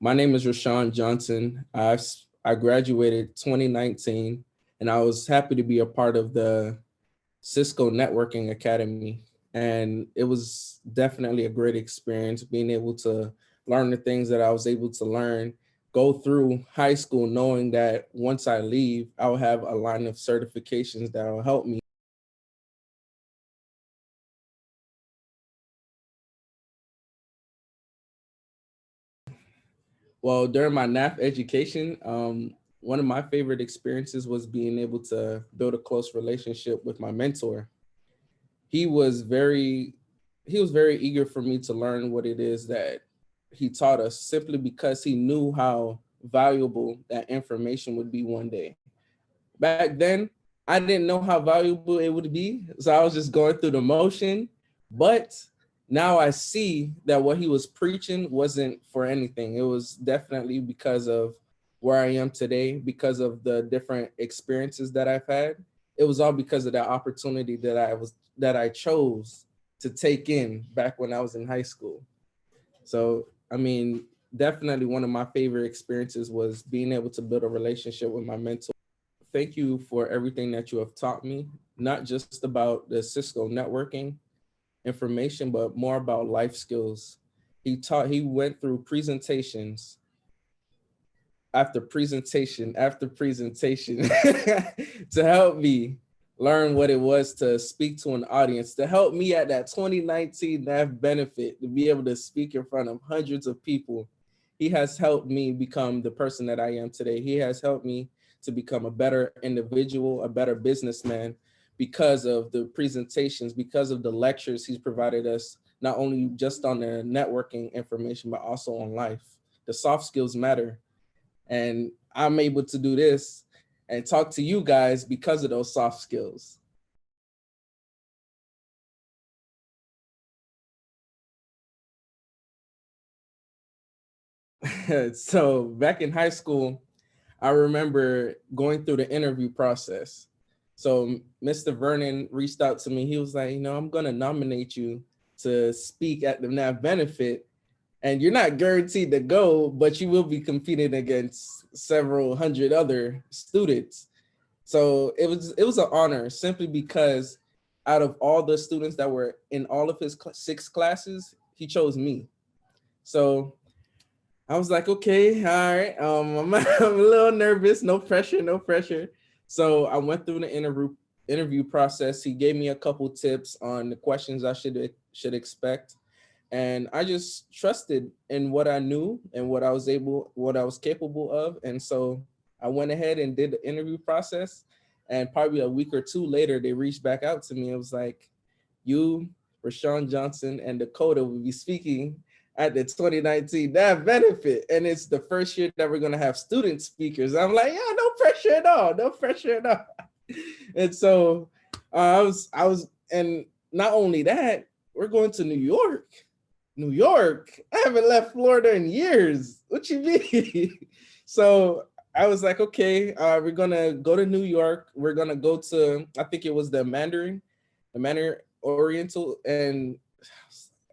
My name is Rushawn Johnson. I graduated 2019, and I was happy to be a part of the Cisco Networking Academy. And it was definitely a great experience being able to learn the things that I was able to learn, go through high school knowing that once I leave, I'll have a line of certifications that will help me. Well, during my NAF education, one of my favorite experiences was being able to build a close relationship with my mentor. He was very he was very eager for me to learn what it is that he taught us, simply because he knew how valuable that information would be one day. Back then, I didn't know how valuable it would be, so I was just going through the motion. But now I see that what he was preaching wasn't for anything. It was definitely because of where I am today, because of the different experiences that I've had. It was all because of that opportunity that I chose to take in back when I was in high school. So, I mean, definitely one of my favorite experiences was being able to build a relationship with my mentor. Thank you for everything that you have taught me, not just about the Cisco networking information, but more about life skills. He went through presentations after presentation after presentation to help me learn what it was to speak to an audience, to help me at that 2019 NAF benefit to be able to speak in front of hundreds of people. He has helped me become the person that I am today. He has helped me to become a better individual, a better businessman, because of the presentations, because of the lectures he's provided us, not only just on the networking information, but also on life. The soft skills matter. And I'm able to do this and talk to you guys because of those soft skills. So back in high school, I remember going through the interview process. So Mr. Vernon reached out to me. He was like, I'm going to nominate you to speak at the NAV benefit. And you're not guaranteed to go, but you will be competing against several hundred other students. So it was an honor, simply because out of all the students that were in all of his six classes, he chose me. So I was like, okay, all right. I'm a little nervous. No pressure, no pressure. So I went through the interview process. He gave me a couple tips on the questions I should expect, and I just trusted in what I knew and what I was capable of. And so I went ahead and did the interview process. And probably a week or two later, they reached back out to me. It was like, you, Rushawn Johnson, and Dakota will be speaking at the 2019 NAV benefit. And it's the first year that we're going to have student speakers. I'm like, yeah, no pressure at all. No pressure at all. And so and not only that, we're going to New York. New York. I haven't left Florida in years. What you mean? So I was like, okay, we're gonna go to New York. We're gonna go to, I think it was the Mandarin Oriental, and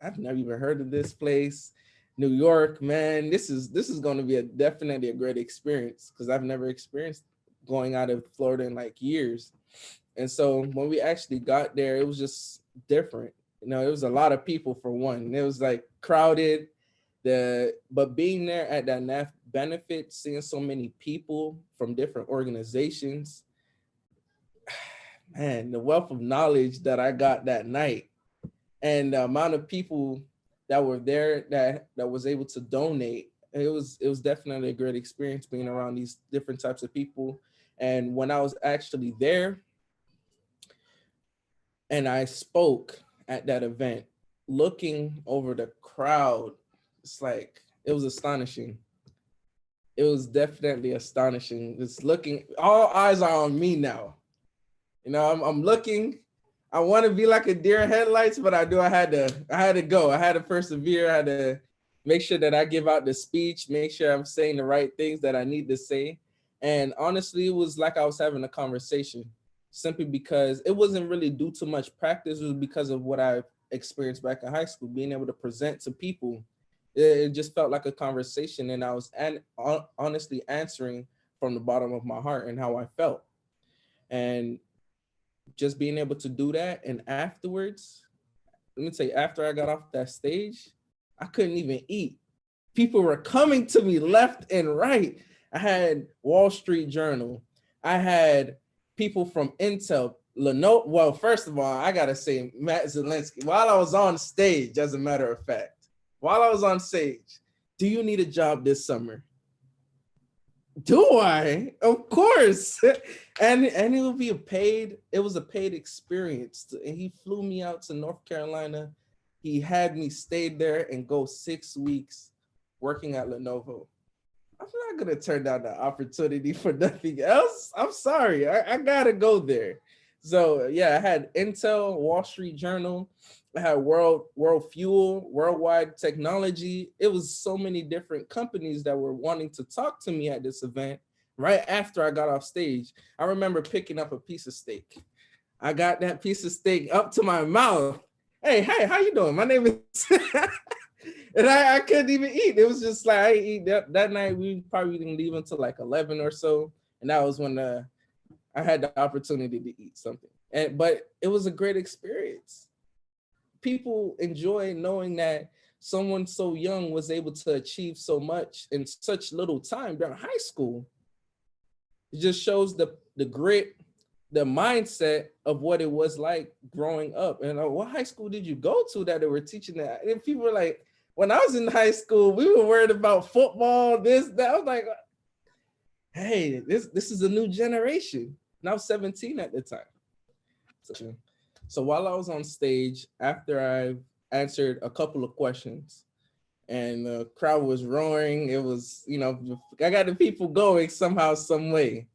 I've never even heard of this place. New York, man, this is going to be definitely a great experience, because I've never experienced going out of Florida in like years. And so when we actually got there, it was just different. It was a lot of people for one. It was like crowded. But being there at that NAF benefit, seeing so many people from different organizations, man, the wealth of knowledge that I got that night, and the amount of people that were there that was able to donate, it was definitely a great experience being around these different types of people. And when I was actually there and I spoke at that event, looking over the crowd, it's like, it was astonishing. It was definitely astonishing. Just looking, all eyes are on me now. I'm looking. I want to be like a deer in headlights, but I had to go. I had to persevere. I had to make sure that I give out the speech, make sure I'm saying the right things that I need to say. And honestly, it was like I was having a conversation, simply because it wasn't really due to much practice. It was because of what I experienced back in high school, being able to present to people It just felt like a conversation, and I was honestly answering from the bottom of my heart and how I felt. And just being able to do that. And afterwards, let me tell you, after I got off that stage, I couldn't even eat. People were coming to me left and right. I had Wall Street Journal. I had people from Intel, Lenovo. Well, first of all, I gotta say, Matt Zielinski, while I was on stage, as a matter of fact, while I was on stage, do you need a job this summer? Do I? Of course. And it would be it was a paid experience. And he flew me out to North Carolina. He had me stay there and go 6 weeks working at Lenovo. I'm not gonna turn down the opportunity for nothing else. I'm sorry, I gotta go there. So yeah, I had Intel, Wall Street Journal, I had World Fuel, Worldwide Technology. It was so many different companies that were wanting to talk to me at this event right after I got off stage. I remember picking up a piece of steak. I got that piece of steak up to my mouth. Hey, how you doing? My name is and I couldn't even eat. It was just like I eat that night. We probably didn't leave until like 11 or so. And that was when I had the opportunity to eat something. But it was a great experience. People enjoy knowing that someone so young was able to achieve so much in such little time during high school. It just shows the grit, the mindset of what it was like growing up. And what high school did you go to that they were teaching that? And people were like, when I was in high school, we were worried about football, this, that. I was like, hey, this is a new generation. And I was 17 at the time. So while I was on stage, after I answered a couple of questions and the crowd was roaring, it was, I got the people going somehow, some way.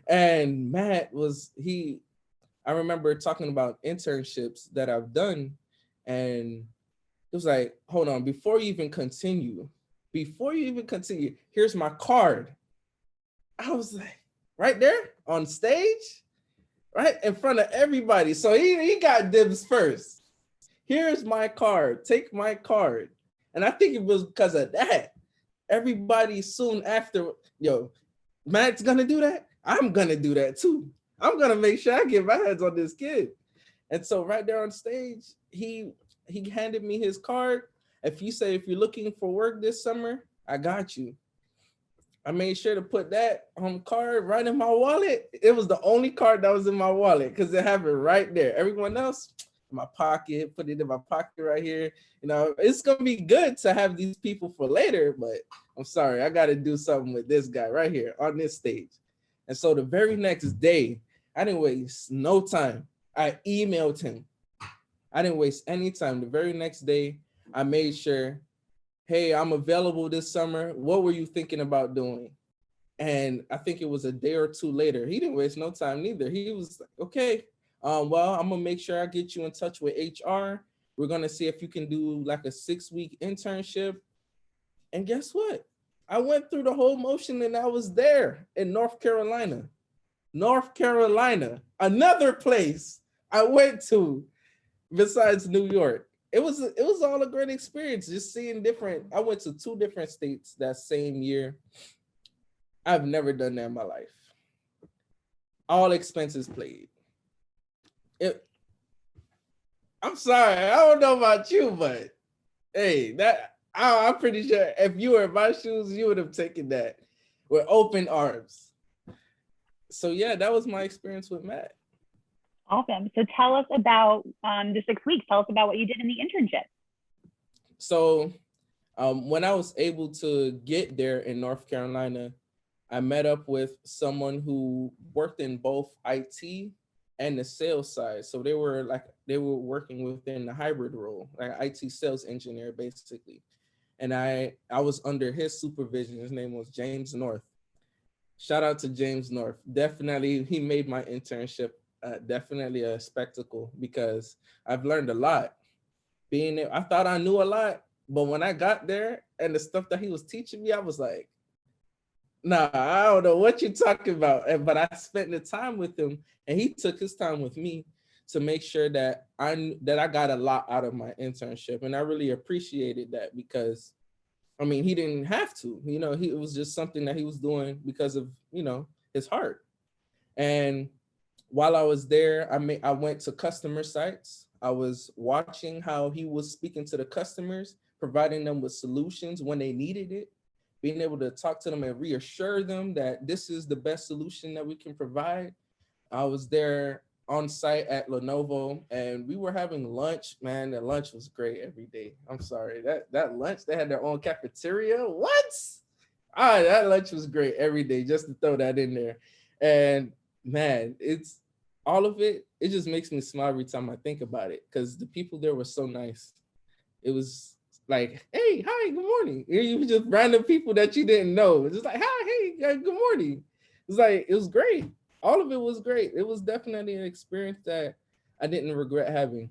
And Matt I remember talking about internships that I've done, and it was like, hold on, before you even continue, here's my card. I was like, right there on stage, right in front of everybody. So he got dibs first. Here's my card, take my card. And I think it was because of that. Everybody soon after, Matt's gonna do that. I'm gonna do that too. I'm gonna make sure I get my hands on this kid. And so right there on stage, he handed me his card. If you're looking for work this summer, I got you. I made sure to put that card right in my wallet. It was the only card that was in my wallet because it had it right there. Everyone else, in my pocket, put it in my pocket right here. It's gonna be good to have these people for later, but I'm sorry, I got to do something with this guy right here on this stage. And so the very next day, I didn't waste no time. I emailed him. I didn't waste any time. The very next day, I made sure, hey, I'm available this summer. What were you thinking about doing? And I think it was a day or two later. He didn't waste no time neither. He was like, okay, well, I'm gonna make sure I get you in touch with HR. We're gonna see if you can do like a 6-week internship. And guess what? I went through the whole motion and I was there in North Carolina. North Carolina, another place I went to besides New York. It was all a great experience, just seeing I went to 2 different states that same year. I've never done that in my life. All expenses paid. I'm sorry, I don't know about you, but hey, I'm pretty sure if you were in my shoes, you would have taken that with open arms. So yeah, that was my experience with Matt. Awesome. So tell us about the 6 weeks. Tell us about what you did in the internship. So when I was able to get there in North Carolina, I met up with someone who worked in both IT and the sales side. So they were working within the hybrid role, like IT sales engineer, basically. And I was under his supervision. His name was James North. Shout out to James North. Definitely, he made my internship definitely a spectacle because I've learned a lot. Being there, I thought I knew a lot, but when I got there and the stuff that he was teaching me, I was like, nah, I don't know what you're talking about. But I spent the time with him and he took his time with me to make sure that I got a lot out of my internship. And I really appreciated that because I mean, he didn't have to, it was just something that he was doing because of, his heart. And while I was there, I went to customer sites. I was watching how he was speaking to the customers, providing them with solutions when they needed it, being able to talk to them and reassure them that this is the best solution that we can provide. I was there on site at Lenovo, and we were having lunch. Man, the lunch was great every day. I'm sorry, that lunch, they had their own cafeteria. What? That lunch was great every day, just to throw that in there. And man, it's all of it. It just makes me smile every time I think about it, because the people there were so nice. It was like, hey, hi, good morning. You just random people that you didn't know. It's just like, hi, hey, good morning. It's like, it was great. All of it was great. It was definitely an experience that I didn't regret having.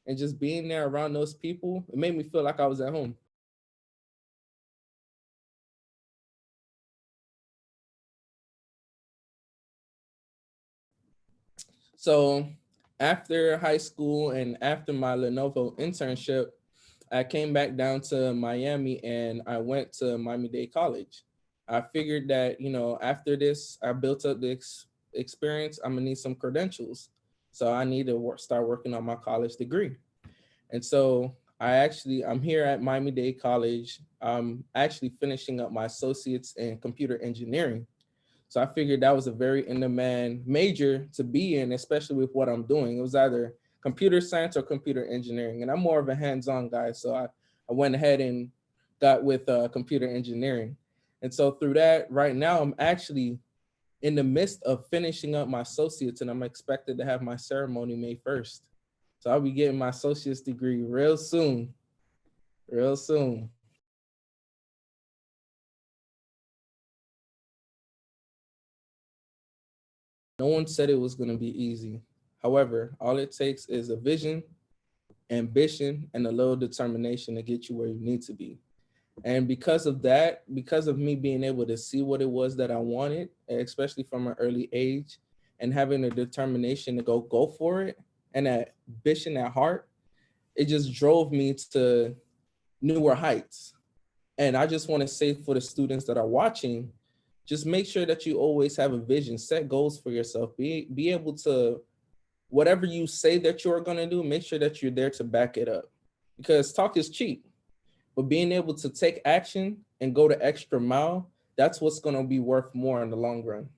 And just being there around those people, it made me feel like I was at home. So after high school and after my Lenovo internship, I came back down to Miami and I went to Miami-Dade College. I figured that, after this, I built up the experience, I'm gonna need some credentials. So I need to start working on my college degree. And so I'm here at Miami-Dade College. I'm actually finishing up my associates in computer engineering. So I figured that was a very in-demand major to be in, especially with what I'm doing. It was either computer science or computer engineering. And I'm more of a hands-on guy. So I went ahead and got with computer engineering. And so through that, right now, I'm actually in the midst of finishing up my associates, and I'm expected to have my ceremony May 1st. So I'll be getting my associate's degree real soon, real soon. No one said it was going to be easy. However, all it takes is a vision, ambition, and a little determination to get you where you need to be. And because of that, because of me being able to see what it was that I wanted, especially from an early age, and having the determination to go for it, and that ambition at heart, it just drove me to newer heights. And I just want to say, for the students that are watching, just make sure that you always have a vision, set goals for yourself, be able to, whatever you say that you're going to do, make sure that you're there to back it up, because talk is cheap, but being able to take action and go the extra mile, that's what's going to be worth more in the long run.